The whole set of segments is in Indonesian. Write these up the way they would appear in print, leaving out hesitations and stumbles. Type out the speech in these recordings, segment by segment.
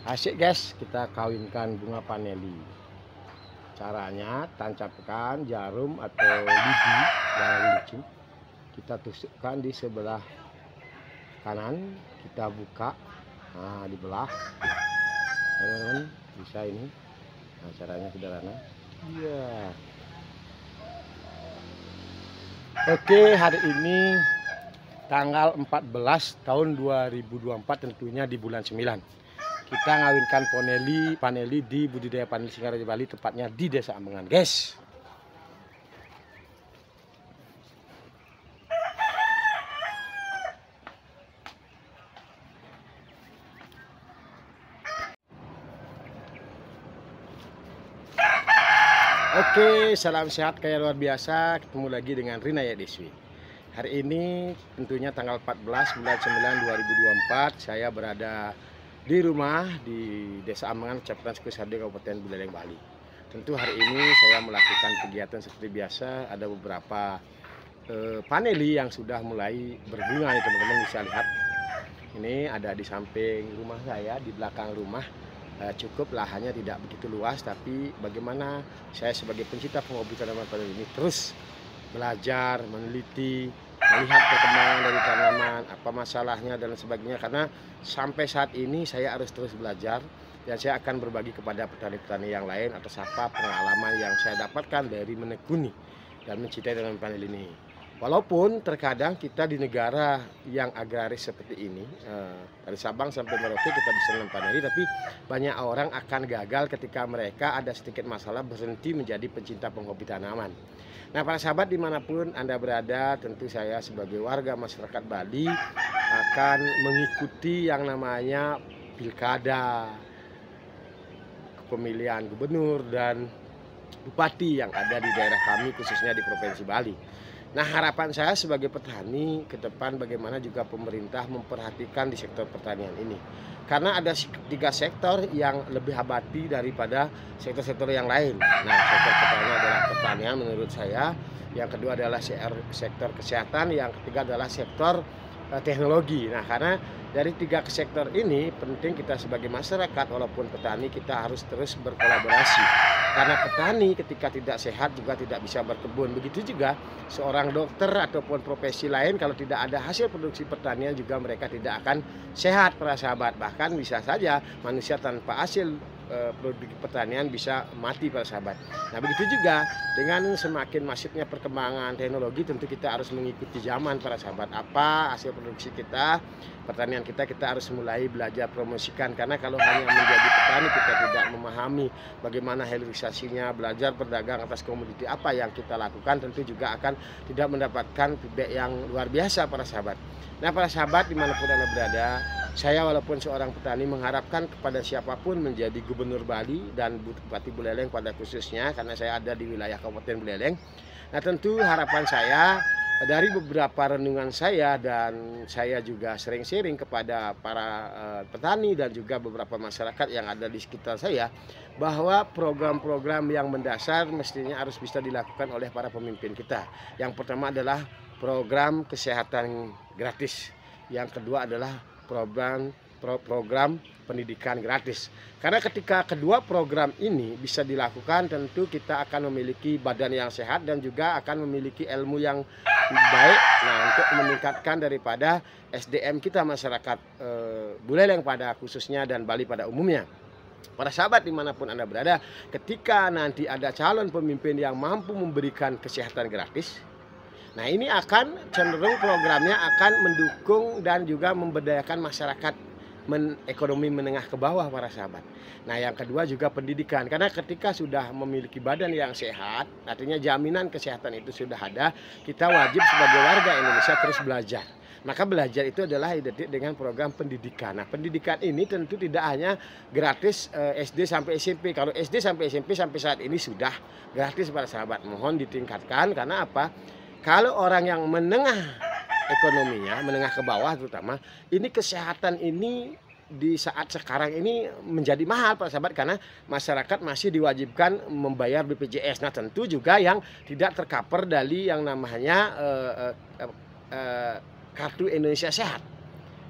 Asik guys, kita kawinkan bunga paneli. Caranya tancapkan jarum atau lidi yang licin. Kita tusukkan di sebelah kanan, kita buka, nah dibelah. Teman-teman bisa ini. Nah caranya sederhana. Iya. Oke, hari ini tanggal 14 tahun 2024, tentunya di bulan 9. Kita ngawinkan paneli di budidaya paneli Singaraja Bali, tepatnya di Desa Ambengan, guys. Oke, salam sehat kaya luar biasa. Ketemu lagi dengan Rina Yadiswi. Hari ini tentunya tanggal 14 bulan 9 2024, saya berada di rumah di Desa Ambengan, Kecamatan Sukusardi, Kabupaten Buleleng, Bali. Tentu hari ini saya melakukan kegiatan seperti biasa. Ada beberapa paneli yang sudah mulai berbunga, nih teman-teman bisa lihat. Ini ada di samping rumah saya, di belakang rumah. Cukup lahannya tidak begitu luas, tapi bagaimana saya sebagai pencinta penghobi tanaman paneli ini terus belajar, meneliti, melihat perkembangan dari tanaman, apa masalahnya dan sebagainya. Karena sampai saat ini saya harus terus belajar, dan saya akan berbagi kepada petani-petani yang lain atas apa pengalaman yang saya dapatkan dari menekuni dan mencintai tanaman paneli ini. Walaupun terkadang kita di negara yang agraris seperti ini, dari Sabang sampai Merauke kita bisa menanam paneli, tapi banyak orang akan gagal ketika mereka ada sedikit masalah berhenti menjadi pencinta penghobi tanaman. Nah, para sahabat dimanapun Anda berada, tentu saya sebagai warga masyarakat Bali akan mengikuti yang namanya pilkada, pemilihan gubernur dan bupati yang ada di daerah kami, khususnya di Provinsi Bali. Nah, harapan saya sebagai petani ke depan bagaimana juga pemerintah memperhatikan di sektor pertanian ini. Karena ada 3 sektor yang lebih abadi daripada sektor-sektor yang lain. Nah, sektor pertama adalah pertanian menurut saya, yang kedua adalah sektor kesehatan, yang ketiga adalah sektor teknologi. Nah, karena dari 3 sektor ini penting kita sebagai masyarakat walaupun petani kita harus terus berkolaborasi. Karena petani ketika tidak sehat juga tidak bisa berkebun. Begitu juga seorang dokter ataupun profesi lain, kalau tidak ada hasil produksi pertanian juga mereka tidak akan sehat, para sahabat. Bahkan bisa saja manusia tanpa hasil produksi pertanian bisa mati, para sahabat. Nah, begitu juga dengan semakin masifnya perkembangan teknologi, tentu kita harus mengikuti zaman, para sahabat. Apa hasil produksi kita, pertanian kita harus mulai belajar promosikan. Karena kalau hanya menjadi petani kita tidak memahami bagaimana hilirisasinya, belajar berdagang atas komoditi apa yang kita lakukan, tentu juga akan tidak mendapatkan feedback yang luar biasa, para sahabat. Nah, para sahabat dimanapun Anda berada, saya walaupun seorang petani mengharapkan kepada siapapun menjadi gubernur Bali dan Bupati Buleleng pada khususnya, karena saya ada di wilayah Kabupaten Buleleng. Nah, tentu harapan saya dari beberapa renungan saya, dan saya juga sering sharing kepada para petani dan juga beberapa masyarakat yang ada di sekitar saya, bahwa program-program yang mendasar mestinya harus bisa dilakukan oleh para pemimpin kita. Yang pertama adalah program kesehatan gratis. Yang kedua adalah program pendidikan gratis. Karena ketika kedua program ini bisa dilakukan, tentu kita akan memiliki badan yang sehat dan juga akan memiliki ilmu yang baik. Nah, untuk meningkatkan daripada SDM kita masyarakat Buleleng pada khususnya dan Bali pada umumnya. Para sahabat dimanapun Anda berada, ketika nanti ada calon pemimpin yang mampu memberikan kesehatan gratis, nah ini akan cenderung programnya akan mendukung dan juga memberdayakan masyarakat ekonomi menengah ke bawah, para sahabat. Nah, yang kedua juga pendidikan. Karena ketika sudah memiliki badan yang sehat, artinya jaminan kesehatan itu sudah ada, kita wajib sebagai warga Indonesia terus belajar. Maka belajar itu adalah identik dengan program pendidikan. Nah, pendidikan ini tentu tidak hanya gratis SD sampai SMP. Kalau SD sampai SMP sampai saat ini sudah gratis, para sahabat. Mohon ditingkatkan, karena apa? Kalau orang yang menengah ekonominya, menengah ke bawah terutama, ini kesehatan ini di saat sekarang ini menjadi mahal, para sahabat, karena masyarakat masih diwajibkan membayar BPJS. Nah, tentu juga yang tidak tercover dari yang namanya kartu Indonesia Sehat.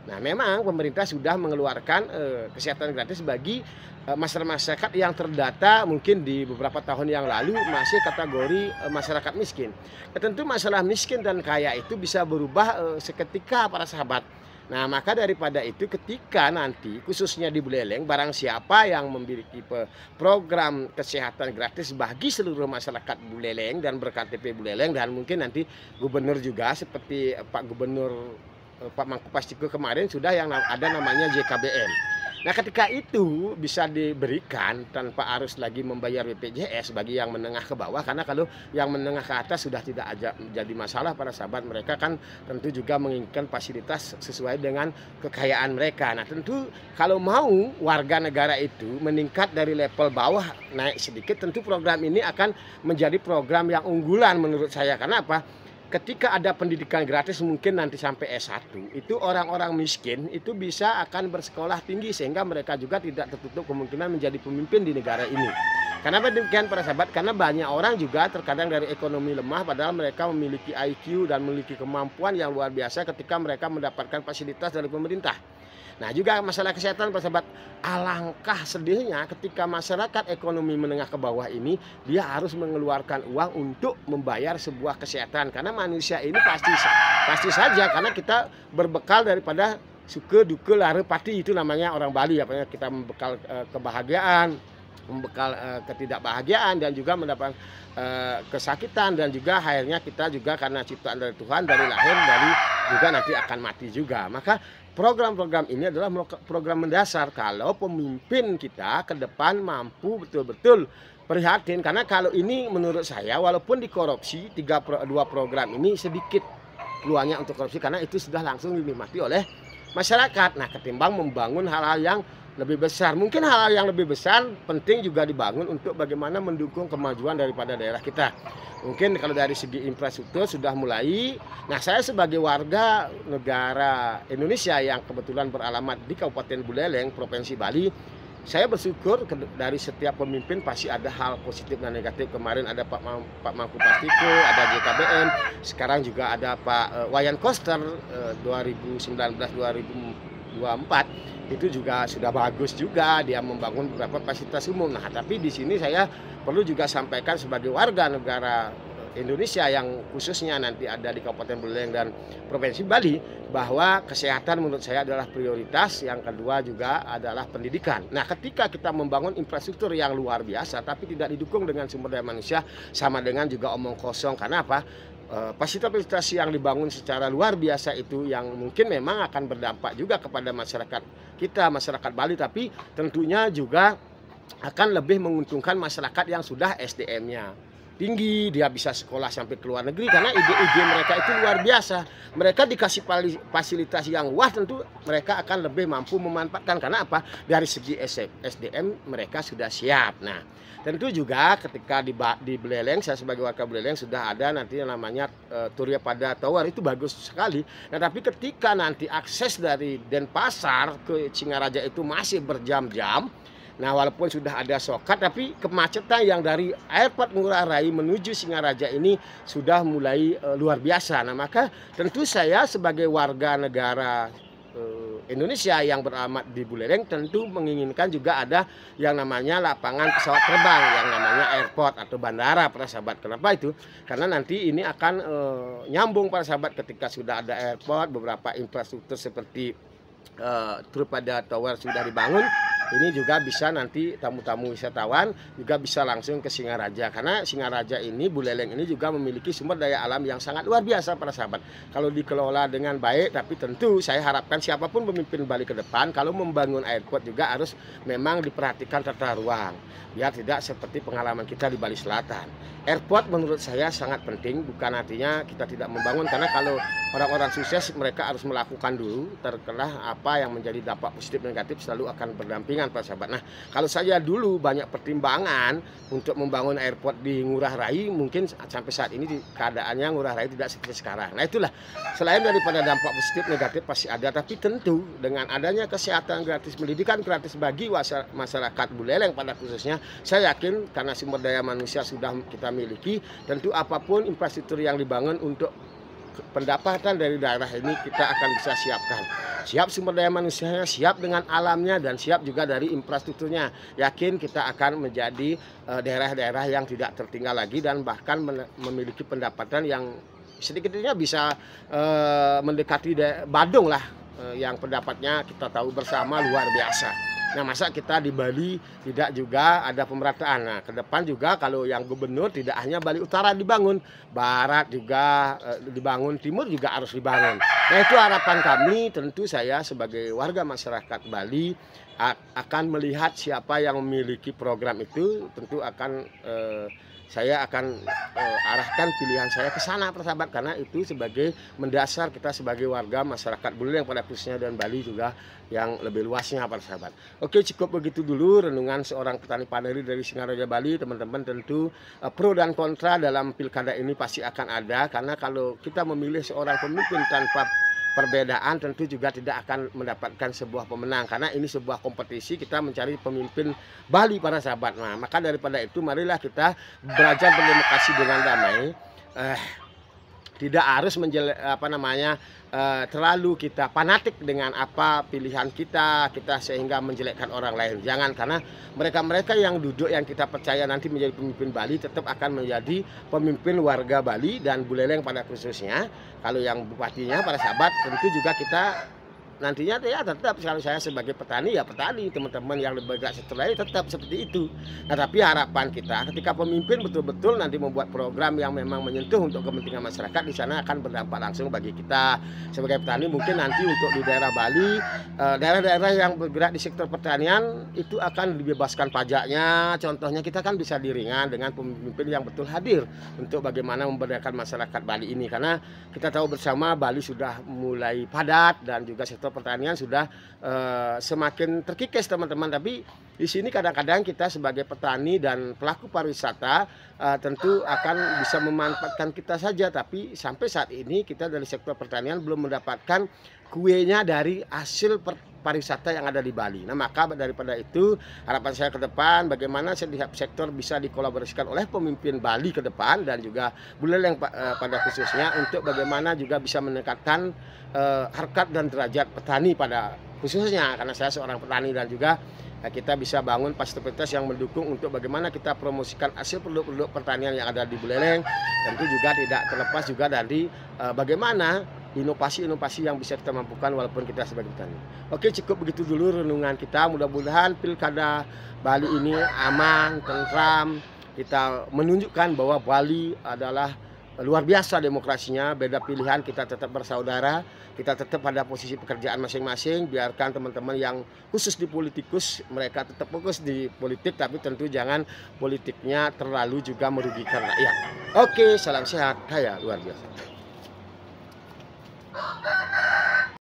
Nah, memang pemerintah sudah mengeluarkan kesehatan gratis bagi masyarakat yang terdata mungkin di beberapa tahun yang lalu masih kategori masyarakat miskin. Tentu masalah miskin dan kaya itu bisa berubah seketika para sahabat. Nah, maka daripada itu ketika nanti khususnya di Buleleng barang siapa yang memiliki program kesehatan gratis bagi seluruh masyarakat Buleleng dan ber-KTP Buleleng, dan mungkin nanti gubernur juga seperti Pak Gubernur Pak Mangku Pastiko kemarin sudah yang ada namanya JKBM. Nah, ketika itu bisa diberikan tanpa harus lagi membayar BPJS bagi yang menengah ke bawah, karena kalau yang menengah ke atas sudah tidak jadi masalah para sahabat, mereka kan tentu juga menginginkan fasilitas sesuai dengan kekayaan mereka. Nah, tentu kalau mau warga negara itu meningkat dari level bawah naik sedikit, tentu program ini akan menjadi program yang unggulan menurut saya. Karena apa? Ketika ada pendidikan gratis mungkin nanti sampai S1, itu orang-orang miskin itu bisa akan bersekolah tinggi sehingga mereka juga tidak tertutup kemungkinan menjadi pemimpin di negara ini. Kenapa demikian para sahabat? Karena banyak orang juga terkadang dari ekonomi lemah padahal mereka memiliki IQ dan memiliki kemampuan yang luar biasa ketika mereka mendapatkan fasilitas dari pemerintah. Nah, juga masalah kesehatan para sahabat, alangkah sedihnya ketika masyarakat ekonomi menengah ke bawah ini dia harus mengeluarkan uang untuk membayar sebuah kesehatan, karena manusia ini pasti saja karena kita berbekal daripada suke duke lare pati, itu namanya orang Bali, apanya kita membekal kebahagiaan, membekal ketidakbahagiaan dan juga mendapat kesakitan, dan juga akhirnya kita juga karena ciptaan dari Tuhan dari lahir dari juga nanti akan mati juga. Maka program-program ini adalah program mendasar kalau pemimpin kita ke depan mampu betul-betul prihatin, karena kalau ini menurut saya walaupun dikorupsi dua program ini sedikit peluangnya untuk korupsi karena itu sudah langsung dinikmati oleh masyarakat. Nah, ketimbang membangun hal-hal yang lebih besar, mungkin hal-hal yang lebih besar penting juga dibangun untuk bagaimana mendukung kemajuan daripada daerah kita. Mungkin kalau dari segi infrastruktur sudah mulai. Nah, saya sebagai warga negara Indonesia yang kebetulan beralamat di Kabupaten Buleleng, Provinsi Bali, saya bersyukur dari setiap pemimpin pasti ada hal positif dan negatif. Kemarin ada Pak Mangku Pastiko, ada JKBM, sekarang juga ada Pak Wayan Koster 2019-2024. Itu juga sudah bagus juga, dia membangun beberapa fasilitas umum. Nah, tapi di sini saya perlu juga sampaikan sebagai warga negara Indonesia yang khususnya nanti ada di Kabupaten Buleleng dan Provinsi Bali, bahwa kesehatan menurut saya adalah prioritas. Yang kedua juga adalah pendidikan. Nah, ketika kita membangun infrastruktur yang luar biasa tapi tidak didukung dengan sumber daya manusia, sama dengan juga omong kosong. Karena apa? Fasilitas yang dibangun secara luar biasa itu yang mungkin memang akan berdampak juga kepada masyarakat kita, masyarakat Bali, tapi tentunya juga akan lebih menguntungkan masyarakat yang sudah SDM-nya tinggi, dia bisa sekolah sampai ke luar negeri karena ide-ide mereka itu luar biasa. Mereka dikasih fasilitas yang wah, tentu mereka akan lebih mampu memanfaatkan. Karena apa? Dari segi SDM mereka sudah siap. Nah, tentu juga ketika di Buleleng, saya sebagai warga Buleleng sudah ada nanti yang namanya Surya Pada Tower, itu bagus sekali. Nah, tapi ketika nanti akses dari Denpasar ke Singaraja itu masih berjam-jam. Nah, walaupun sudah ada sokat, tapi kemacetan yang dari Airport Ngurah Rai menuju Singaraja ini sudah mulai luar biasa. Nah, maka tentu saya sebagai warga negara Indonesia yang beralamat di Buleleng tentu menginginkan juga ada yang namanya lapangan pesawat terbang, yang namanya airport atau bandara para sahabat. Kenapa itu? Karena nanti ini akan nyambung para sahabat ketika sudah ada airport, beberapa infrastruktur seperti Surya Pada Tower sudah dibangun. Ini juga bisa nanti tamu-tamu wisatawan juga bisa langsung ke Singaraja. Karena Singaraja ini, Buleleng ini juga memiliki sumber daya alam yang sangat luar biasa para sahabat. Kalau dikelola dengan baik, tapi tentu saya harapkan siapapun pemimpin Bali ke depan, kalau membangun airport juga harus memang diperhatikan tata ruang. Biar tidak seperti pengalaman kita di Bali Selatan. Airport menurut saya sangat penting, bukan artinya kita tidak membangun. Karena kalau orang-orang sukses mereka harus melakukan dulu, terkelah apa yang menjadi dampak positif dan negatif selalu akan berdampingan para sahabat. Nah, kalau saya dulu banyak pertimbangan untuk membangun airport di Ngurah Rai, mungkin sampai saat ini keadaannya Ngurah Rai tidak seperti sekarang. Nah, itulah, selain daripada dampak positif negatif pasti ada, tapi tentu dengan adanya kesehatan gratis, pendidikan gratis bagi masyarakat Buleleng pada khususnya, saya yakin karena sumber daya manusia sudah kita miliki, tentu apapun infrastruktur yang dibangun untuk pendapatan dari daerah ini kita akan bisa siapkan. siap sumber daya manusianya, siap dengan alamnya, dan siap juga dari infrastrukturnya. Yakin kita akan menjadi daerah-daerah yang tidak tertinggal lagi dan bahkan memiliki pendapatan yang sedikitnya bisa mendekati Badung lah, yang pendapatnya kita tahu bersama luar biasa. Nah, masa kita di Bali tidak juga ada pemerataan. Nah, ke depan juga kalau yang gubernur tidak hanya Bali Utara dibangun, Barat juga dibangun, Timur juga harus dibangun. Nah, itu harapan kami. Tentu saya sebagai warga masyarakat Bali akan melihat siapa yang memiliki program itu, tentu akan saya akan arahkan pilihan saya ke sana, persahabat, karena itu sebagai mendasar kita sebagai warga masyarakat Buleleng pada khususnya, dan Bali juga yang lebih luasnya, persahabat. Oke, cukup begitu dulu renungan seorang petani padi dari Singaraja Bali. Teman-teman, tentu pro dan kontra dalam pilkada ini pasti akan ada, karena kalau kita memilih seorang pemimpin tanpa perbedaan tentu juga tidak akan mendapatkan sebuah pemenang, karena ini sebuah kompetisi kita mencari pemimpin Bali, para sahabat. Nah, maka daripada itu marilah kita belajar berdemokrasi dengan damai. Tidak harus terlalu kita fanatik dengan apa pilihan kita sehingga menjelekkan orang lain. Jangan, karena mereka-mereka yang duduk yang kita percaya nanti menjadi pemimpin Bali tetap akan menjadi pemimpin warga Bali dan Buleleng pada khususnya. Kalau yang bupatinya, para sahabat, tentu juga kita nantinya ya tetap, kalau saya sebagai petani ya petani, teman-teman yang bergerak sektor lain tetap seperti itu. Nah, tapi harapan kita ketika pemimpin betul-betul nanti membuat program yang memang menyentuh untuk kepentingan masyarakat, di sana akan berdampak langsung bagi kita sebagai petani. Mungkin nanti untuk di daerah Bali, daerah-daerah yang bergerak di sektor pertanian itu akan dibebaskan pajaknya. Contohnya kita kan bisa diringan dengan pemimpin yang betul hadir untuk bagaimana memberdayakan masyarakat Bali ini, karena kita tahu bersama Bali sudah mulai padat dan juga sektor pertanian sudah semakin terkikis, teman-teman. Tapi di sini kadang-kadang kita sebagai petani dan pelaku pariwisata tentu akan bisa memanfaatkan kita saja, tapi sampai saat ini kita dari sektor pertanian belum mendapatkan kuenya dari hasil pariwisata yang ada di Bali. Nah, maka daripada itu harapan saya ke depan bagaimana setiap sektor bisa dikolaborasikan oleh pemimpin Bali ke depan dan juga Buleleng pada khususnya, untuk bagaimana juga bisa meningkatkan harkat dan derajat petani pada khususnya, karena saya seorang petani, dan juga kita bisa bangun fasilitas yang mendukung untuk bagaimana kita promosikan hasil produk-produk pertanian yang ada di Buleleng. Tentu juga tidak terlepas juga dari bagaimana inovasi-inovasi yang bisa kita mampukan walaupun kita sebagai petani. Oke, cukup begitu dulu renungan kita. Mudah-mudahan pilkada Bali ini aman, tentram. Kita menunjukkan bahwa Bali adalah luar biasa demokrasinya, beda pilihan kita tetap bersaudara, kita tetap pada posisi pekerjaan masing-masing. Biarkan teman-teman yang khusus di politikus, mereka tetap fokus di politik, tapi tentu jangan politiknya terlalu juga merugikan rakyat. Oke, salam sehat, kaya luar biasa.